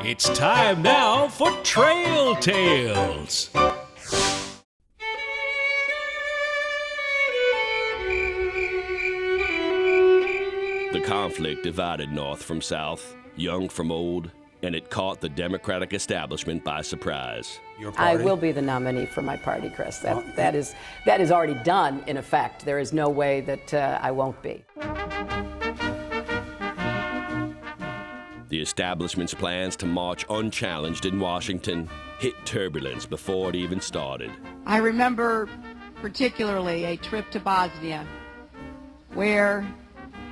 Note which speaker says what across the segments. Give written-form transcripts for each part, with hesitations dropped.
Speaker 1: It's time now for Trail Tales. The conflict divided North from South, young from old, and it caught the Democratic establishment by surprise.
Speaker 2: Your party?
Speaker 3: I will be the nominee for my party, Chris. That is already done, in effect. There is no way that I won't be.
Speaker 1: The establishment's plans to march unchallenged in Washington hit turbulence before it even started.
Speaker 4: I remember particularly a trip to Bosnia where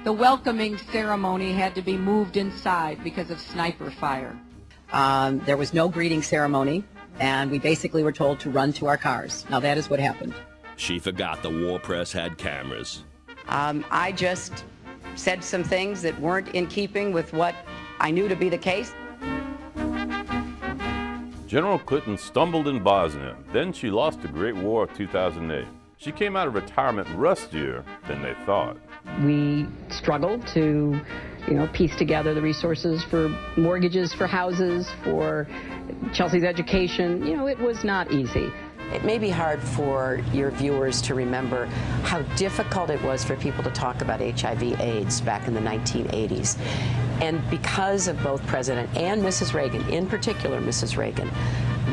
Speaker 4: the welcoming ceremony had to be moved inside because of sniper fire.
Speaker 3: There was no greeting ceremony, and we basically were told to run to our cars. Now, that is what happened.
Speaker 1: She forgot the war press had cameras.
Speaker 3: I just said some things that weren't in keeping with what I knew to be the case.
Speaker 5: General Clinton stumbled in Bosnia. Then she lost the Great War of 2008. She came out of retirement rustier than they thought.
Speaker 6: We struggled to, piece together the resources for mortgages for houses, for Chelsea's education. It was not easy.
Speaker 3: It may be hard for your viewers to remember how difficult it was for people to talk about HIV/AIDS back in the 1980s. And because of both President and Mrs. Reagan, in particular Mrs. Reagan,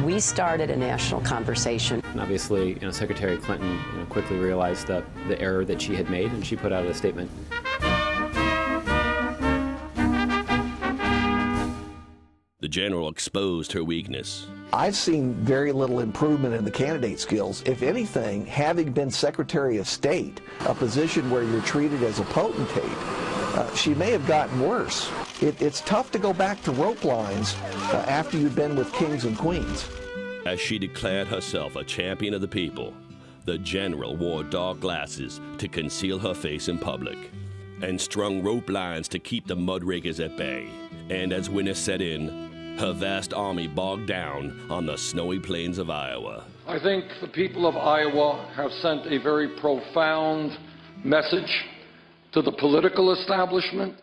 Speaker 3: we started a national conversation.
Speaker 7: And obviously, Secretary Clinton quickly realized the error that she had made, and she put out a statement.
Speaker 1: The general exposed her weakness.
Speaker 8: I've seen very little improvement in the candidate skills. If anything, having been Secretary of State, a position where you're treated as a potentate, she may have gotten worse. It's tough to go back to rope lines after you've been with kings and queens.
Speaker 1: As she declared herself a champion of the people, the general wore dark glasses to conceal her face in public and strung rope lines to keep the mudrakers at bay. And as winter set in, her vast army bogged down on the snowy plains of Iowa.
Speaker 9: I think the people of Iowa have sent a very profound message to the political establishment.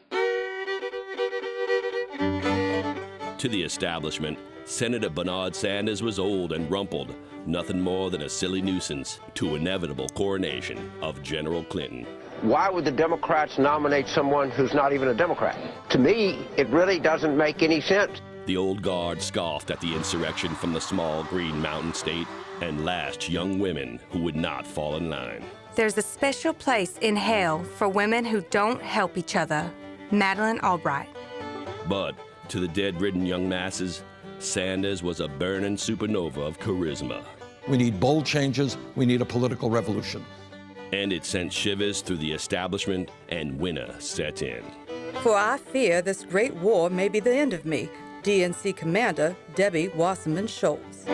Speaker 1: To the establishment, Senator Bernard Sanders was old and rumpled, nothing more than a silly nuisance to inevitable coronation of General Clinton.
Speaker 10: Why would the Democrats nominate someone who's not even a Democrat? To me, it really doesn't make any sense.
Speaker 1: The old guard scoffed at the insurrection from the small green mountain state and lashed young women who would not fall in line.
Speaker 11: There's a special place in hell for women who don't help each other. Madeleine Albright.
Speaker 1: But to the dead-ridden young masses, Sanders was a burning supernova of charisma.
Speaker 12: We need bold changes. We need a political revolution.
Speaker 1: And it sent shivers through the establishment, and winter set in.
Speaker 13: For I fear this great war may be the end of me. DNC Commander Debbie Wasserman Schultz.